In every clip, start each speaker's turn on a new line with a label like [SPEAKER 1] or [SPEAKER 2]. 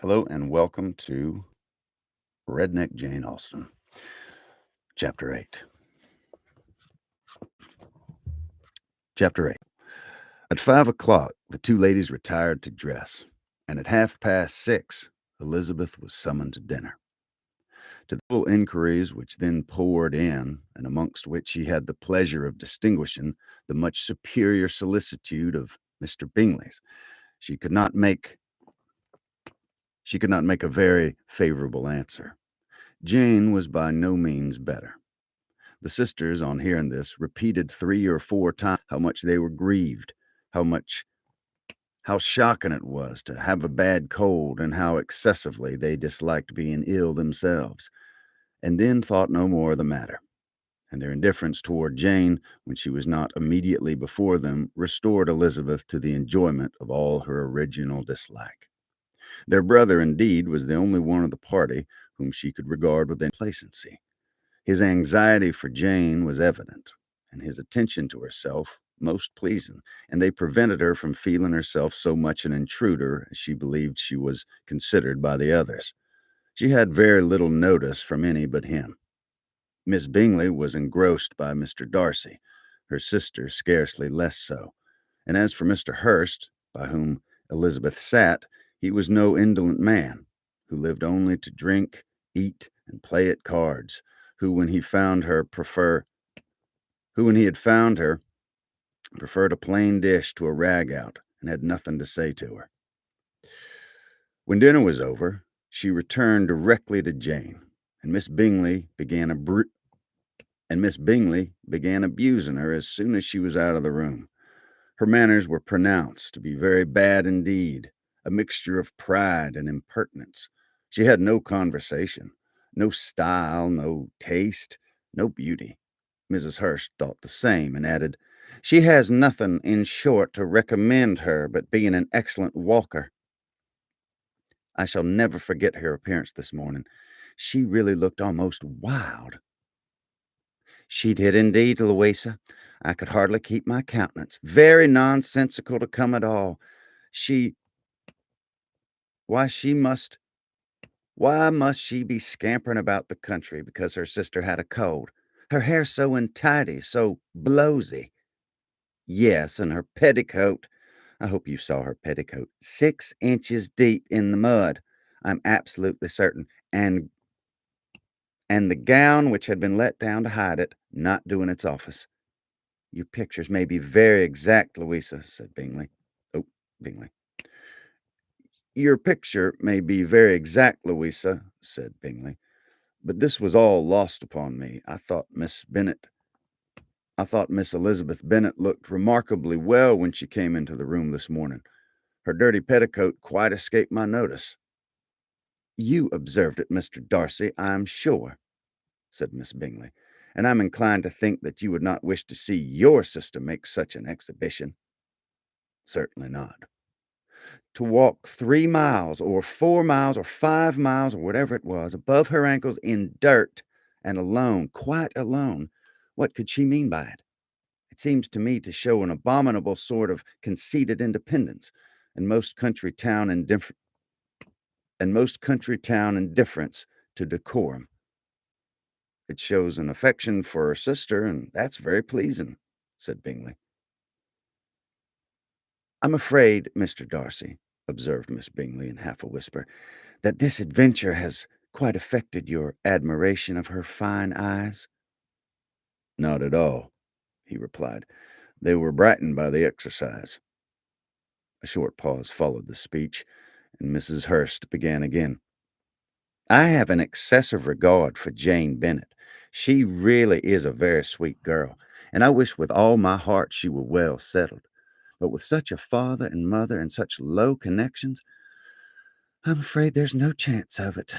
[SPEAKER 1] Hello and welcome to Redneck Jane Austen, Chapter 8. Chapter 8. At 5 o'clock, the two ladies retired to dress, and at 6:30, Elizabeth was summoned to dinner. To the full inquiries which then poured in, and amongst which he had the pleasure of distinguishing the much superior solicitude of Mr. Bingley's, she could not make a very favorable answer. Jane was by no means better. The sisters, on hearing this, repeated 3 or 4 times how much they were grieved, how shocking it was to have a bad cold, and how excessively they disliked being ill themselves, and then thought no more of the matter. And their indifference toward Jane, when she was not immediately before them, restored Elizabeth to the enjoyment of all her original dislike. Their brother, indeed, was the only one of the party whom she could regard with complacency. His anxiety for Jane was evident, and his attention to herself most pleasing, and they prevented her from feeling herself so much an intruder as she believed she was considered by the others. She had very little notice from any but him. Miss Bingley was engrossed by Mr. Darcy, her sister scarcely less so, and as for Mr. Hurst, by whom Elizabeth sat, he was no indolent man, who lived only to drink, eat, and play at cards, who when he had found her preferred a plain dish to a rag out, and had nothing to say to her. When dinner was over, she returned directly to Jane, and Miss Bingley began abusing her as soon as she was out of the room. Her manners were pronounced to be very bad indeed, a mixture of pride and impertinence. She had no conversation, no style, no taste, no beauty. Mrs. Hurst thought the same, and added, "She has nothing, in short, to recommend her but being an excellent walker. I shall never forget her appearance this morning. She really looked almost wild." "She did indeed, Louisa. I could hardly keep my countenance. Very nonsensical to come at all. She why she must why must she be scampering about the country because her sister had a cold? Her hair so untidy, so blowsy. Yes, and her petticoat. I hope you saw her petticoat. 6 inches deep in the mud, I'm absolutely certain. And the gown which had been let down to hide it, not doing its office. Your pictures may be very exact, Louisa," said Bingley. Oh, Bingley. "Your picture may be very exact, Louisa," said Bingley, "but this was all lost upon me. I thought Miss Elizabeth Bennet looked remarkably well when she came into the room this morning. Her dirty petticoat quite escaped my notice." "You observed it, Mr. Darcy, I am sure," said Miss Bingley, "and I'm inclined to think that you would not wish to see your sister make such an exhibition." "Certainly not." To walk 3 miles, or 4 miles, or 5 miles, or whatever it was, above her ankles in dirt, and alone, quite alone, what could she mean by it? It seems to me to show an abominable sort of conceited independence, and most country town indifference to decorum. It shows an affection for her sister, and that's very pleasing," said Bingley. "I'm afraid, Mr. Darcy," observed Miss Bingley in half a whisper, "that this adventure has quite affected your admiration of her fine eyes." "Not at all," he replied. "They were brightened by the exercise." A short pause followed the speech, and Mrs. Hurst began again. "I have an excessive regard for Jane Bennet. She really is a very sweet girl, and I wish with all my heart she were well settled. But with such a father and mother and such low connections, I'm afraid there's no chance of it.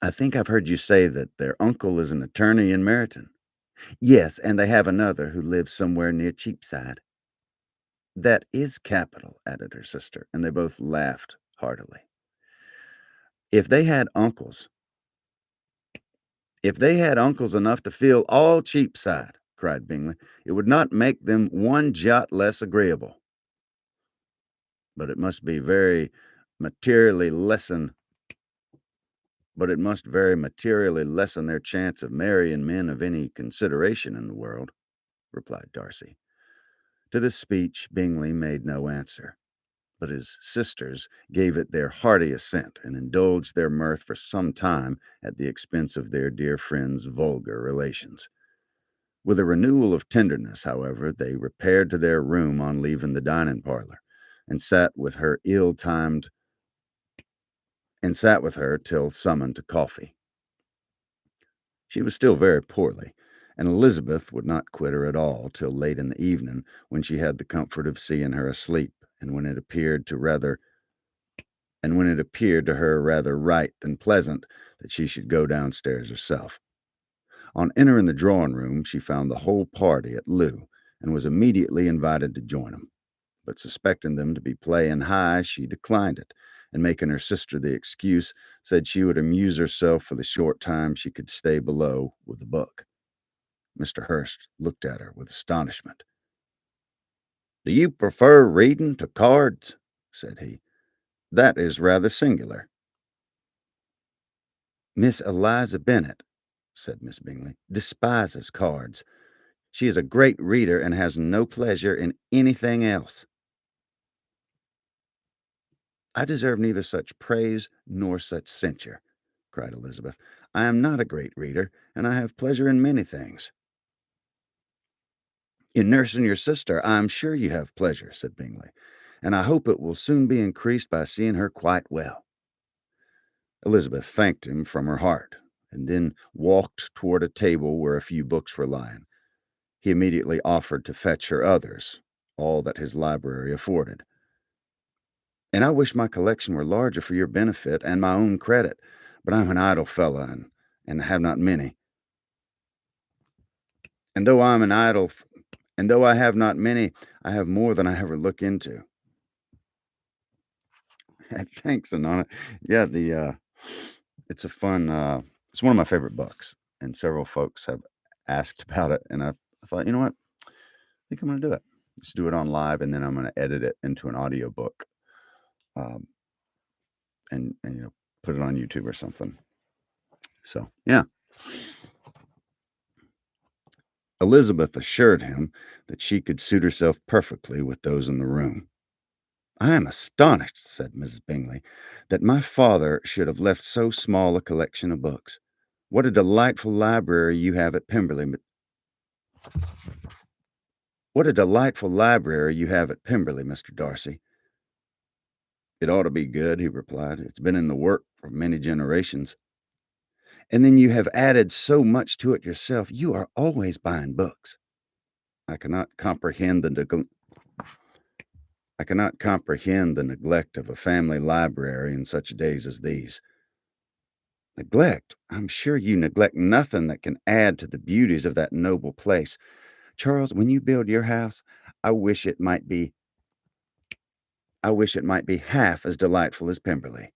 [SPEAKER 1] I think I've heard you say that their uncle is an attorney in Meryton." "Yes, and they have another who lives somewhere near Cheapside." "That is capital," added her sister, and they both laughed heartily. If they had uncles enough to fill all Cheapside," cried Bingley, "it would not make them one jot less agreeable." but it must be very materially lessen but it must very materially lessen their chance of marrying men of any consideration in the world, replied Darcy. To this speech Bingley made no answer, but his sisters gave it their hearty assent and indulged their mirth for some time at the expense of their dear friend's vulgar relations. With a renewal of tenderness, however, they repaired to their room on leaving the dining parlor, and sat with her till summoned to coffee. She was still very poorly, and Elizabeth would not quit her at all till late in the evening, when she had the comfort of seeing her asleep, and when it appeared to her rather right than pleasant that she should go downstairs herself. On entering the drawing room, she found the whole party at loo, and was immediately invited to join them. But suspecting them to be playing high, she declined it, and making her sister the excuse, said she would amuse herself for the short time she could stay below with a book. Mr. Hurst looked at her with astonishment. "Do you prefer reading to cards?" said he. "That is rather singular." "Miss Eliza Bennet," said Miss Bingley, "despises cards. She is a great reader, and has no pleasure in anything else." "I deserve neither such praise nor such censure," cried Elizabeth. "I am not a great reader, and I have pleasure in many things." "In nursing your sister, I am sure you have pleasure," said Bingley, "and I hope it will soon be increased by seeing her quite well." Elizabeth thanked him from her heart, and then walked toward a table where a few books were lying. He immediately offered to fetch her others, all that his library afforded. "And I wish my collection were larger for your benefit and my own credit, but I'm an idle fellow, and have not many. And though I'm an idle, and though I have not many, I have more than I ever look into." Thanks, Anona. Yeah, it's a fun. It's one of my favorite books, and several folks have asked about it, and I thought, you know what, I think I'm going to do it. Let's do it on live, and then I'm going to edit it into an audiobook, um, and put it on YouTube or something. So yeah. Elizabeth assured him that she could suit herself perfectly with those in the room. "I am astonished," said Mrs. Bingley, "that my father should have left so small a collection of books. What a delightful library you have at Pemberley, Mr. Darcy." "It ought to be good," he replied. "It's been in the work for many generations." "And then you have added so much to it yourself. You are always buying books." I cannot comprehend the neglect of a family library in such days as these." "Neglect? I'm sure you neglect nothing that can add to the beauties of that noble place. Charles, when you build your house, I wish it might be half as delightful as Pemberley."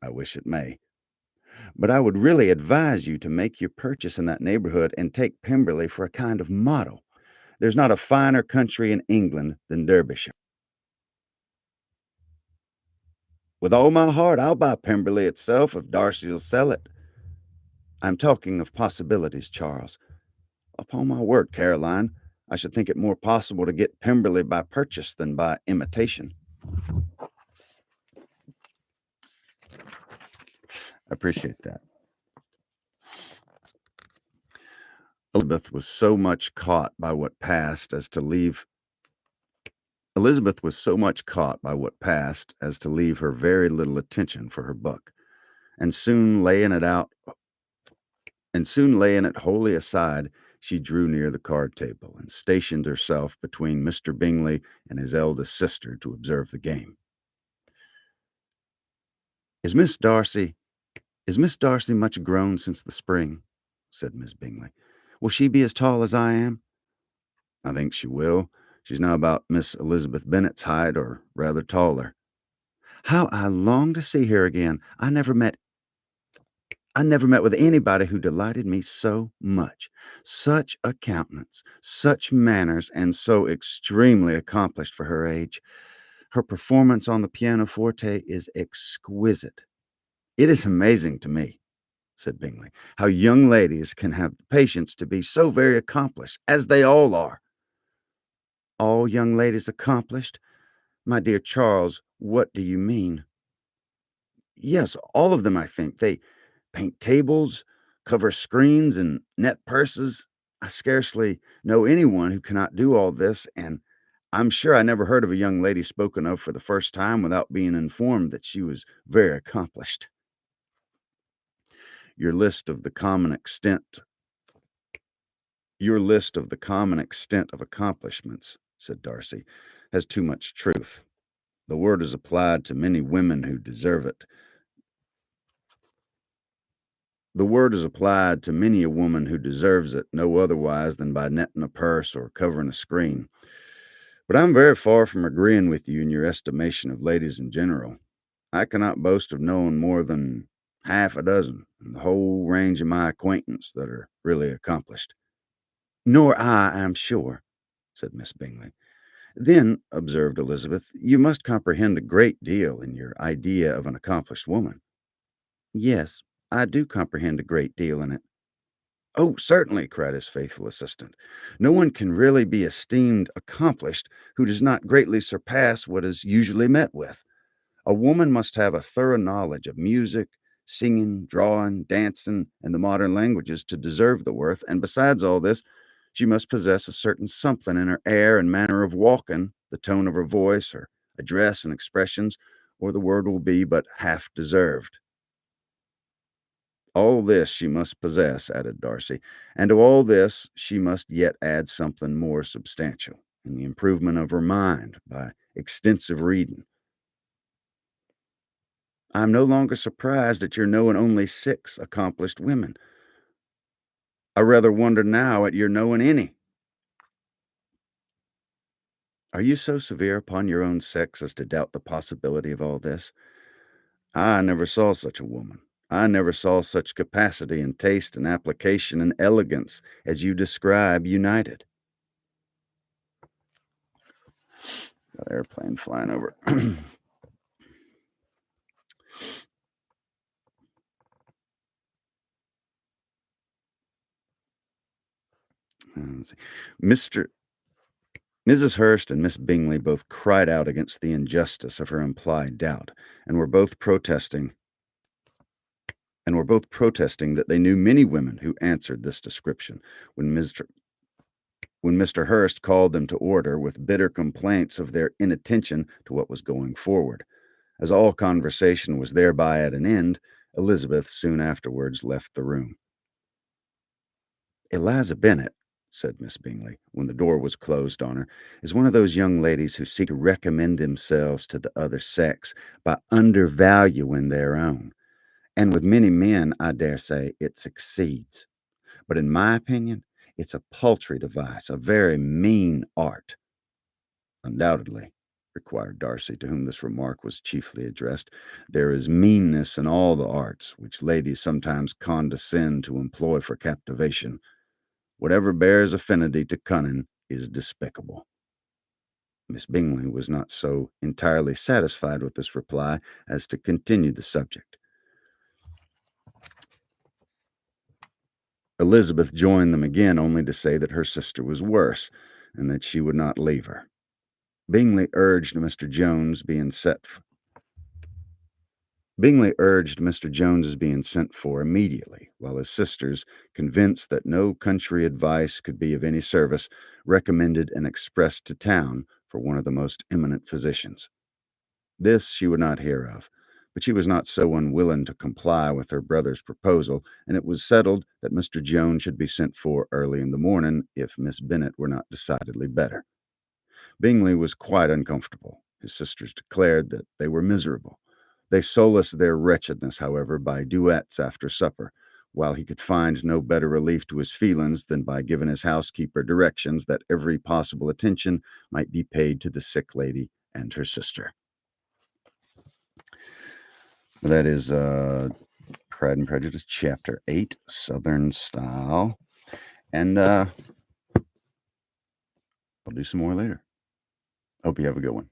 [SPEAKER 1] "I wish it may. But I would really advise you to make your purchase in that neighborhood, and take Pemberley for a kind of model. There's not a finer country in England than Derbyshire." "With all my heart, I'll buy Pemberley itself if Darcy'll sell it." "I'm talking of possibilities, Charles. Upon my word, Caroline, I should think it more possible to get Pemberley by purchase than by imitation." I appreciate that. Elizabeth was so much caught by what passed as to leave her very little attention for her book, and soon laying it wholly aside, she drew near the card table, and stationed herself between Mr. Bingley and his eldest sister to observe the game. Is Miss Darcy much grown since the spring?" said Miss Bingley. "Will she be as tall as I am?" "I think she will. She's now about Miss Elizabeth Bennet's height, or rather taller." "How I long to see her again! I never met with anybody who delighted me so much. Such a countenance, such manners, and so extremely accomplished for her age. Her performance on the pianoforte is exquisite. It is amazing to me, said Bingley, how young ladies can have the patience to be so very accomplished, as they all are. All young ladies accomplished? My dear Charles, what do you mean? Yes, all of them, I think. They paint tables, cover screens, and net purses. I scarcely know anyone who cannot do all this, and I'm sure I never heard of a young lady spoken of for the first time without being informed that she was very accomplished. Your list of the common extent of accomplishments, said Darcy, has too much truth. The word is applied to many women who deserve it. The word is applied to many a woman who deserves it no otherwise than by netting a purse or covering a screen. But I'm very far from agreeing with you in your estimation of ladies in general. I cannot boast of knowing more than half a dozen in the whole range of my acquaintance that are really accomplished. Nor I am sure, said Miss Bingley. Then, observed Elizabeth, you must comprehend a great deal in your idea of an accomplished woman. Yes, I do comprehend a great deal in it. Oh, certainly, cried his faithful assistant. No one can really be esteemed accomplished who does not greatly surpass what is usually met with. A woman must have a thorough knowledge of music, singing, drawing, dancing, and the modern languages to deserve the worth, and besides all this, she must possess a certain something in her air and manner of walking, the tone of her voice, her address and expressions, or the word will be but half deserved. All this she must possess, added Darcy, and to all this she must yet add something more substantial, in the improvement of her mind by extensive reading. I am no longer surprised at your knowing only 6 accomplished women. I rather wonder now at your knowing any. Are you so severe upon your own sex as to doubt the possibility of all this? I never saw such a woman. I never saw such capacity and taste and application and elegance as you describe united. Got an airplane flying over. Let's see. Mrs. Hurst and Miss Bingley both cried out against the injustice of her implied doubt, and were both protesting that they knew many women who answered this description, when Mr. Hurst called them to order with bitter complaints of their inattention to what was going forward. As all conversation was thereby at an end, Elizabeth soon afterwards left the room. Eliza Bennet, said Miss Bingley, when the door was closed on her, is one of those young ladies who seek to recommend themselves to the other sex by undervaluing their own. And with many men, I dare say, it succeeds. But in my opinion, it's a paltry device, a very mean art. Undoubtedly, required Darcy, to whom this remark was chiefly addressed, there is meanness in all the arts, which ladies sometimes condescend to employ for captivation. Whatever bears affinity to cunning is despicable. Miss Bingley was not so entirely satisfied with this reply as to continue the subject. Elizabeth joined them again only to say that her sister was worse, and that she would not leave her. Bingley urged Mr. Jones's being sent for immediately, while his sisters, convinced that no country advice could be of any service, recommended an express to town for one of the most eminent physicians. This she would not hear of, but she was not so unwilling to comply with her brother's proposal, and it was settled that Mr. Jones should be sent for early in the morning if Miss Bennet were not decidedly better. Bingley was quite uncomfortable. His sisters declared that they were miserable. They solaced their wretchedness, however, by duets after supper, while he could find no better relief to his feelings than by giving his housekeeper directions that every possible attention might be paid to the sick lady and her sister. That is Pride and Prejudice, Chapter 8, Southern Style. And I'll do some more later. Hope you have a good one.